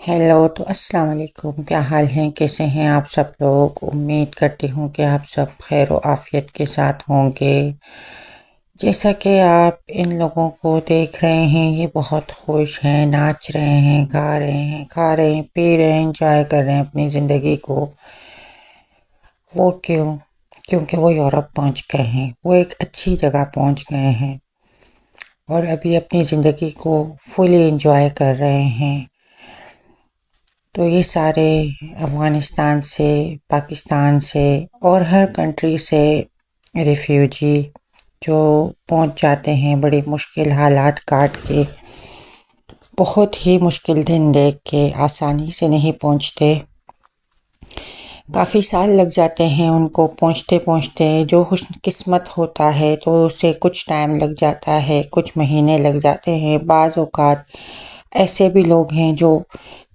Hello तो अस्सलाम वालेकुम। क्या हाल हैं, कैसे हैं आप सब लोग। उम्मीद करती हूँ कि आप सब खैर आफियत के साथ होंगे। जैसा कि आप इन लोगों को देख रहे हैं, ये बहुत खुश हैं, नाच रहे हैं, गा रहे हैं, खा रहे हैं, पी रहे हैं, इंजॉय कर रहे हैं अपनी ज़िंदगी को। वो क्यों? क्योंकि वो यूरोप पहुँच गए हैं, वो एक अच्छी जगह पहुँच गए हैं और अभी अपनी ज़िंदगी को फुली इंजॉय कर रहे हैं। तो ये सारे अफ़गानिस्तान से, पाकिस्तान से और हर कंट्री से रिफ्यूजी जो पहुंच जाते हैं बड़ी मुश्किल हालात काट के, बहुत ही मुश्किल दिन देख के आसानी से नहीं पहुंचते। काफ़ी साल लग जाते हैं उनको पहुंचते पहुंचते। जो खुशकिस्मत होता है तो उसे कुछ टाइम लग जाता है, कुछ महीने लग जाते हैं। बाज़ औक़ात ऐसे भी लोग हैं जो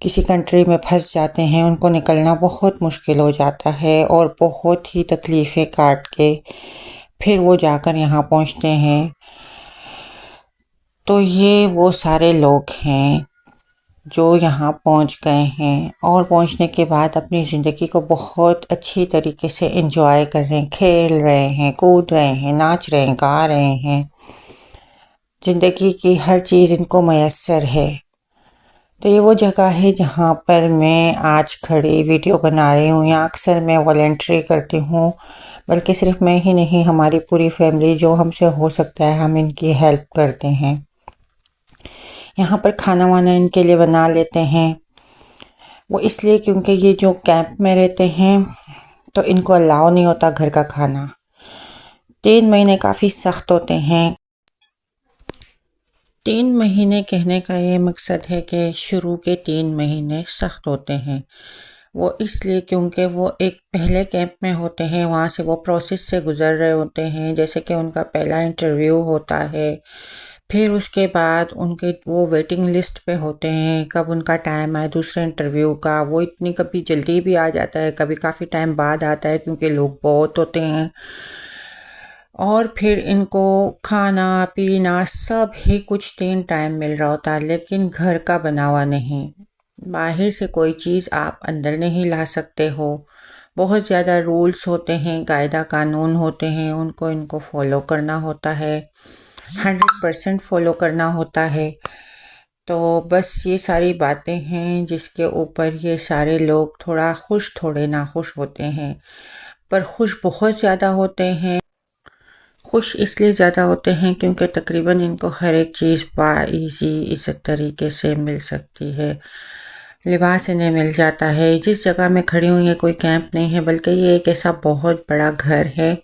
किसी कंट्री में फंस जाते हैं, उनको निकलना बहुत मुश्किल हो जाता है और बहुत ही तकलीफ़ें काट के फिर वो जाकर यहाँ पहुँचते हैं। तो ये वो सारे लोग हैं जो यहाँ पहुँच गए हैं और पहुँचने के बाद अपनी ज़िंदगी को बहुत अच्छी तरीके से एंजॉय कर रहे हैं, खेल रहे हैं, कूद रहे हैं, नाच रहे हैं, गा रहे हैं। ज़िंदगी की हर चीज़ इनको मयस्सर है। तो ये वो जगह है जहाँ पर मैं आज खड़ी वीडियो बना रही हूँ। यहाँ अक्सर मैं वॉलंटरी करती हूँ, बल्कि सिर्फ मैं ही नहीं, हमारी पूरी फैमिली जो हमसे हो सकता है हम इनकी हेल्प करते हैं। यहाँ पर खाना वाना इनके लिए बना लेते हैं। वो इसलिए क्योंकि ये जो कैंप में रहते हैं तो इनको अलाउ नहीं होता घर का खाना। 3 महीने काफ़ी सख्त होते हैं। 3 महीने कहने का ये मकसद है कि शुरू के 3 महीने सख्त होते हैं। वो इसलिए क्योंकि वो एक पहले कैंप में होते हैं, वहाँ से वो प्रोसेस से गुज़र रहे होते हैं। जैसे कि उनका पहला इंटरव्यू होता है, फिर उसके बाद उनके वो वेटिंग लिस्ट पे होते हैं। कब उनका टाइम आए दूसरे इंटरव्यू का, वो इतनी कभी जल्दी भी आ जाता है, कभी काफ़ी टाइम बाद आता है क्योंकि लोग बहुत होते हैं। और फिर इनको खाना पीना सब ही कुछ 3 टाइम मिल रहा होता है, लेकिन घर का बना हुआ नहीं। बाहर से कोई चीज़ आप अंदर नहीं ला सकते हो। बहुत ज़्यादा रूल्स होते हैं, कायदा कानून होते हैं, उनको इनको फॉलो करना होता है, 100% फॉलो करना होता है। तो बस ये सारी बातें हैं जिसके ऊपर ये सारे लोग थोड़ा खुश थोड़े नाखुश होते हैं। पर खुश बहुत ज़्यादा होते हैं। खुश इसलिए ज़्यादा होते हैं क्योंकि तकरीबन इनको हर एक चीज़ बाइज़ी इज़्ज़त तरीके से मिल सकती है। लिबास इन्हें मिल जाता है। जिस जगह मैं खड़ी हूँ ये कोई कैंप नहीं है, बल्कि ये एक ऐसा बहुत बड़ा घर है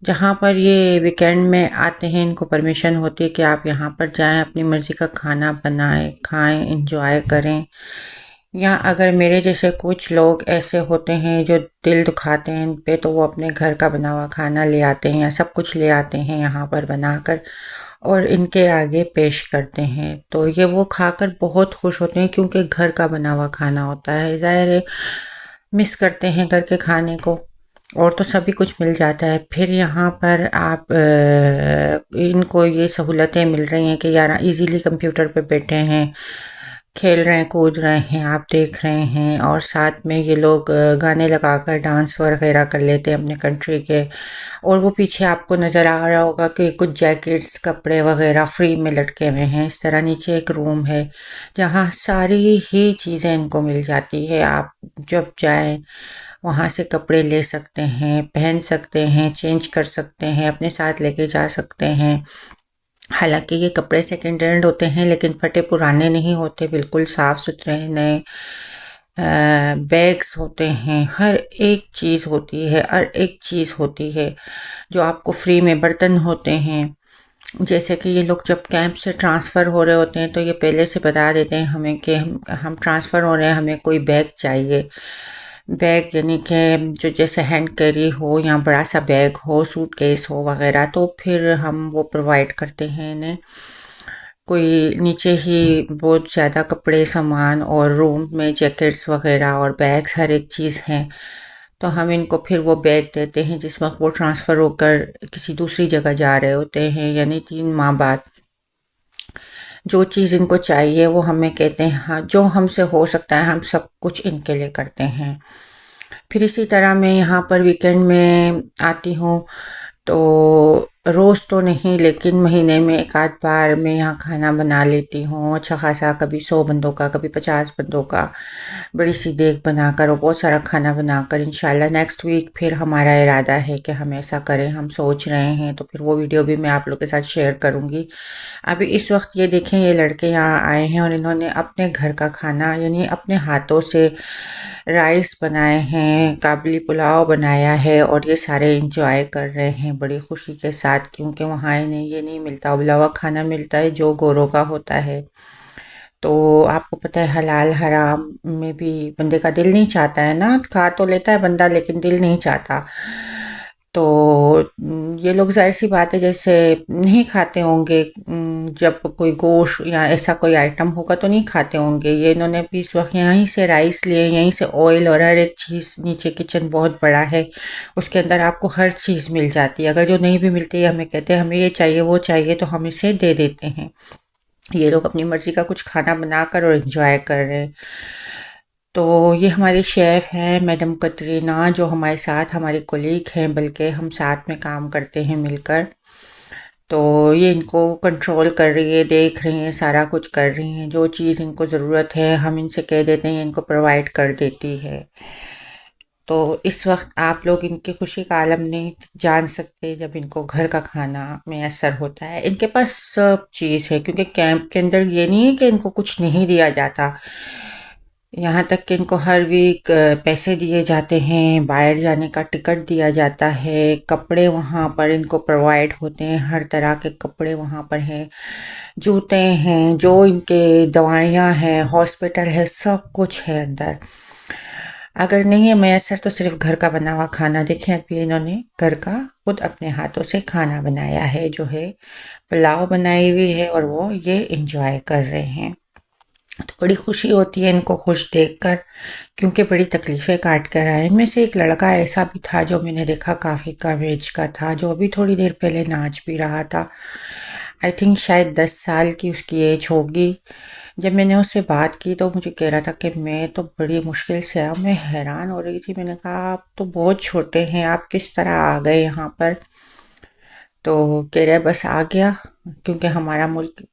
जहाँ पर ये वीकेंड में आते हैं। इनको परमिशन होती है कि आप यहाँ पर जाएं, अपनी मर्ज़ी का खाना बनाएं, खाएं, इंजॉय करें। या अगर मेरे जैसे कुछ लोग ऐसे होते हैं जो दिल दुखाते हैं इन पे, तो वो अपने घर का बना हुआ खाना ले आते हैं या सब कुछ ले आते हैं यहाँ पर बनाकर और इनके आगे पेश करते हैं। तो ये वो खाकर बहुत खुश होते हैं क्योंकि घर का बना हुआ खाना होता है। ज़ाहिर है मिस करते हैं घर के खाने को, और तो सभी कुछ मिल जाता है। फिर यहाँ पर आप इनको ये सहूलतें मिल रही हैं कि यार इजीली कंप्यूटर पे बैठे हैं, खेल रहे हैं, कूद रहे हैं, आप देख रहे हैं, और साथ में ये लोग गाने लगाकर डांस वगैरह कर लेते हैं अपने कंट्री के। और वो पीछे आपको नज़र आ रहा होगा कि कुछ जैकेट्स कपड़े वगैरह फ्री में लटके हुए हैं। इस तरह नीचे एक रूम है जहाँ सारी ही चीज़ें इनको मिल जाती है। आप जब जाएं वहाँ से कपड़े ले सकते हैं, पहन सकते हैं, चेंज कर सकते हैं, अपने साथ लेके जा सकते हैं। हालांकि ये कपड़े सेकेंड हैंड होते हैं लेकिन फटे पुराने नहीं होते, बिल्कुल साफ़ सुथरे नए। बैग्स होते हैं, हर एक चीज़ होती है, हर एक चीज़ होती है जो आपको फ्री में। बर्तन होते हैं, जैसे कि ये लोग जब कैंप से ट्रांसफ़र हो रहे होते हैं तो ये पहले से बता देते हैं हमें कि हम ट्रांसफ़र हो रहे हैं, हमें कोई बैग चाहिए। बैग यानी कि जो जैसे हैंड कैरी हो या बड़ा सा बैग हो, सूटकेस हो वगैरह, तो फिर हम वो प्रोवाइड करते हैं इन्हें। कोई नीचे ही बहुत ज़्यादा कपड़े सामान और रूम में जैकेट्स वगैरह और बैग्स हर एक चीज़ हैं। तो हम इनको फिर वो बैग देते हैं जिस वक्त वो ट्रांसफ़र होकर किसी दूसरी जगह जा रहे होते हैं, यानी 3 माह बाद। जो चीज़ इनको चाहिए वो हमें कहते हैं हाँ, जो हमसे हो सकता है हम सब कुछ इनके लिए करते हैं। फिर इसी तरह मैं यहाँ पर वीकेंड में आती हूँ, तो रोज़ तो नहीं लेकिन महीने में एक आध बार मैं यहाँ खाना बना लेती हूँ अच्छा खासा, कभी 100 बंदों का, कभी 50 बंदों का, बड़ी सी देग बनाकर और बहुत सारा खाना बनाकर। इंशाल्लाह नेक्स्ट वीक फिर हमारा इरादा है कि हम ऐसा करें, हम सोच रहे हैं, तो फिर वो वीडियो भी मैं आप लोग के साथ शेयर करूँगी। अभी इस वक्त ये देखें, ये लड़के यहाँ आए हैं और इन्होंने अपने घर का खाना यानी अपने हाथों से राइस बनाए हैं, काबुली पुलाव बनाया है और ये सारे इंजॉय कर रहे हैं बड़ी खुशी के साथ, क्योंकि वहाँ इन्हें ये नहीं मिलता, उबला हुआ खाना मिलता है जो गोरों का होता है। तो आपको पता है हलाल हराम में भी बंदे का दिल नहीं चाहता है ना, खा तो लेता है बंदा लेकिन दिल नहीं चाहता। तो ये लोग ज़ाहिर सी बात है जैसे नहीं खाते होंगे, जब कोई गोश्त या ऐसा कोई आइटम होगा तो नहीं खाते होंगे। ये इन्होंने भी इस वक्त यहीं से राइस लिए, यहीं से ऑयल और हर एक चीज़, नीचे किचन बहुत बड़ा है, उसके अंदर आपको हर चीज़ मिल जाती है। अगर जो नहीं भी मिलती है हमें कहते हैं हमें ये चाहिए वो चाहिए, तो हम इसे दे देते हैं। ये लोग अपनी मर्ज़ी का कुछ खाना बनाकर और एंजॉय कर रहे हैं। तो ये हमारी शेफ़ हैं मैडम कतरीना, जो हमारे साथ हमारी कोलीग हैं, बल्कि हम साथ में काम करते हैं मिलकर। तो ये इनको कंट्रोल कर रही है, देख रही हैं, सारा कुछ कर रही हैं, जो चीज़ इनको ज़रूरत है हम इनसे कह देते हैं, इनको प्रोवाइड कर देती है। तो इस वक्त आप लोग इनकी खुशी का आलम नहीं जान सकते जब इनको घर का खाना मैसर होता है। इनके पास सब चीज़ है, क्योंकि कैंप के अंदर ये नहीं है कि इनको कुछ नहीं दिया जाता। यहाँ तक कि इनको हर वीक पैसे दिए जाते हैं, बाहर जाने का टिकट दिया जाता है, कपड़े वहाँ पर इनको प्रोवाइड होते हैं, हर तरह के कपड़े वहाँ पर हैं, जूते हैं, जो इनके दवाइयाँ हैं, हॉस्पिटल है, सब कुछ है अंदर। अगर नहीं है मैसर तो सिर्फ घर का बना हुआ खाना। देखें अभी इन्होंने घर का खुद अपने हाथों से खाना बनाया है, जो है पुलाव बनाई हुई है और वो ये इंजॉय कर रहे हैं। तो बड़ी खुशी होती है इनको खुश देखकर, क्योंकि बड़ी तकलीफ़ें काट कर आए। इनमें से एक लड़का ऐसा भी था जो मैंने देखा काफ़ी कम एज का था, जो अभी थोड़ी देर पहले नाच भी रहा था। आई थिंक शायद 10 साल की उसकी एज होगी। जब मैंने उससे बात की तो मुझे कह रहा था कि मैं तो बड़ी मुश्किल से आया, मैं हैरान हो रही थी। मैंने कहा आप तो बहुत छोटे हैं, आप किस तरह आ गए यहाँ पर? तो कह रहा है बस आ गया, क्योंकि हमारा मुल्क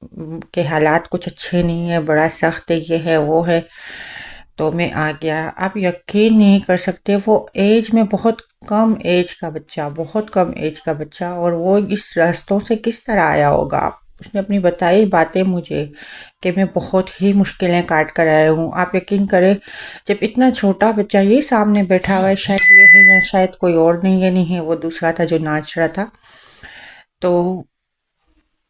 के हालात कुछ अच्छे नहीं है, बड़ा सख्त है, ये है वो है, तो मैं आ गया। आप यकीन नहीं कर सकते, वो एज में बहुत कम एज का बच्चा, बहुत कम एज का बच्चा, और वो इस रास्तों से किस तरह आया होगा। उसने अपनी बताई बातें मुझे कि मैं बहुत ही मुश्किलें काट कर आया हूँ। आप यकीन करें, जब इतना छोटा बच्चा ये सामने बैठा हुआ है, शायद ये है या शायद कोई और नहीं, ये नहीं है, वो दूसरा था जो नाच रहा था, तो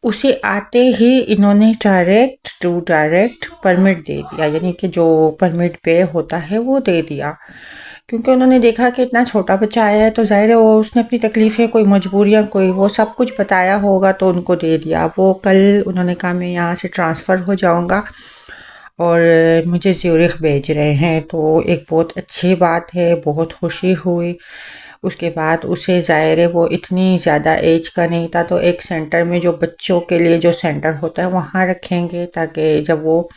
उसे आते ही इन्होंने डायरेक्ट परमिट दे दिया, यानी कि जो परमिट पे होता है वो दे दिया, क्योंकि उन्होंने देखा कि इतना छोटा बच्चा आया है तो जाहिर है वो उसने अपनी तकलीफ़ें, कोई मजबूरियां, कोई वो सब कुछ बताया होगा, तो उनको दे दिया। वो कल उन्होंने कहा मैं यहाँ से ट्रांसफ़र हो जाऊँगा और मुझे ज़्यूरिख भेज रहे हैं, तो एक बहुत अच्छी बात है, बहुत खुशी हुई। उसके बाद उसे ज़ाहिर है वो इतनी ज़्यादा एज का नहीं था, तो एक सेंटर में, जो बच्चों के लिए जो सेंटर होता है वहाँ रखेंगे, ताकि जब वो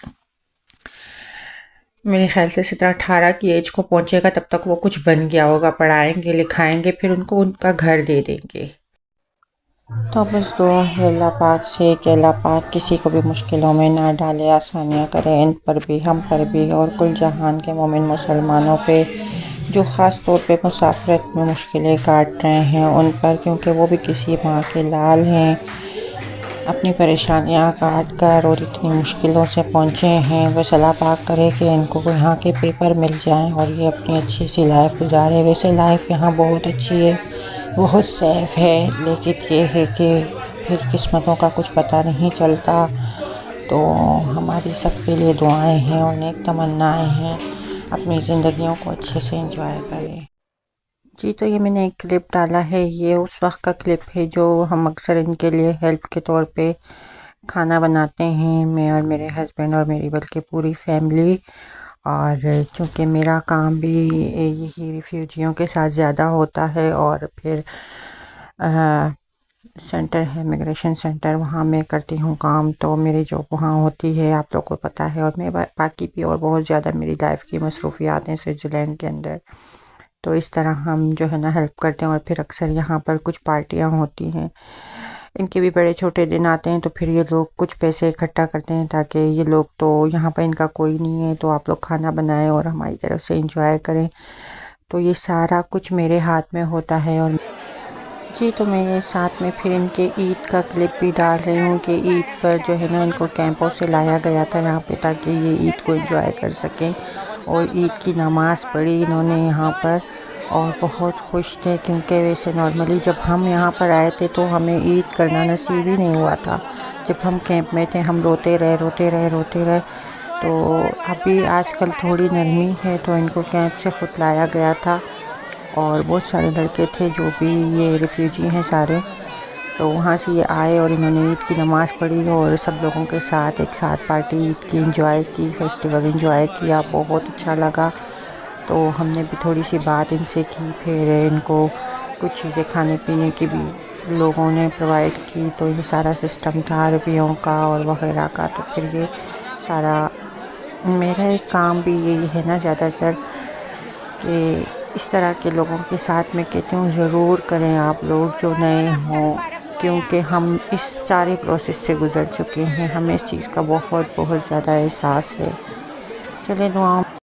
मेरे ख्याल से 17-18 की एज को पहुँचेगा तब तक वो कुछ बन गया होगा, पढ़ाएंगे लिखाएंगे, फिर उनको उनका घर दे देंगे। तो बस दुआ है अल्लाह पाक से कि अल्लाह पाक किसी को भी मुश्किलों में ना डाले, आसानियाँ करें इन पर भी, हम पर भी, और कुल जहान के मोमिन मुसलमानों पे जो ख़ास तौर पे मुसाफरत में मुश्किलें काट रहे हैं उन पर, क्योंकि वो भी किसी माँ के लाल हैं, अपनी परेशानियाँ काट कर और इतनी मुश्किलों से पहुँचे हैं। बस अल्लाह पाक करे कि इनको यहाँ के पेपर मिल जाएं और ये अपनी अच्छी सी लाइफ गुजारे। वैसे लाइफ यहाँ बहुत अच्छी है, बहुत सेफ है, लेकिन ये है कि फिर किस्मतों का कुछ पता नहीं चलता। तो हमारी सबके लिए दुआएं हैं और नेक तमन्नाएं हैं, अपनी ज़िंदगियों को अच्छे से एंजॉय करें। जी, तो ये मैंने एक क्लिप डाला है, ये उस वक्त का क्लिप है जो हम अक्सर इनके लिए हेल्प के तौर पे खाना बनाते हैं, मैं और मेरे हस्बैंड और मेरी बल्कि पूरी फैमिली। और चूँकि मेरा काम भी यही रिफ्यूजियों के साथ ज़्यादा होता है, और फिर सेंटर है, इमिग्रेशन सेंटर, वहाँ मैं करती हूँ काम। तो मेरी जॉब वहाँ होती है, आप लोग को पता है। और मैं बाकी भी और बहुत ज़्यादा मेरी लाइफ की मसरूफियात हैं स्विट्ज़रलैंड के अंदर। तो इस तरह हम जो है ना हेल्प करते हैं। और फिर अक्सर यहाँ पर कुछ पार्टियाँ होती हैं, इनके भी बड़े छोटे दिन आते हैं, तो फिर ये लोग कुछ पैसे इकट्ठा करते हैं ताकि ये लोग, तो यहाँ पर इनका कोई नहीं है तो आप लोग खाना बनाएं और हमारी तरफ से इंजॉय करें। तो ये सारा कुछ मेरे हाथ में होता है। और जी, तो मैं ये साथ में फिर इनके ईद का क्लिप भी डाल रही हूँ कि ईद पर जो है ना इनको कैंपों से लाया गया था यहाँ पे ताकि ये ईद को एंजॉय कर सकें। और ईद की नमाज़ पढ़ी इन्होंने यहाँ पर और बहुत खुश थे, क्योंकि वैसे नॉर्मली जब हम यहाँ पर आए थे तो हमें ईद करना नसीब ही नहीं हुआ था। जब हम कैंप में थे हम रोते रहे। तो अभी आजकल थोड़ी नरमी है तो इनको कैंप से खुद लाया गया था। और बहुत सारे लड़के थे जो भी ये रिफ्यूजी हैं सारे, तो वहाँ से ये आए और इन्होंने ईद की नमाज़ पढ़ी और सब लोगों के साथ एक साथ पार्टी ईद की एंजॉय की, फेस्टिवल एंजॉय किया, बहुत अच्छा लगा। तो हमने भी थोड़ी सी बात इनसे की, फिर इनको कुछ चीज़ें खाने पीने की भी लोगों ने प्रोवाइड की। तो ये सारा सिस्टम था रुपयों का और वगैरह का। तो फिर ये सारा मेरा एक काम भी यही है ना ज़्यादातर कि इस तरह के लोगों के साथ मैं कहती हूँ ज़रूर करें आप लोग जो नए हों, क्योंकि हम इस सारे प्रोसेस से गुज़र चुके हैं, हमें इस चीज़ का बहुत ज़्यादा एहसास है। चलें दुआ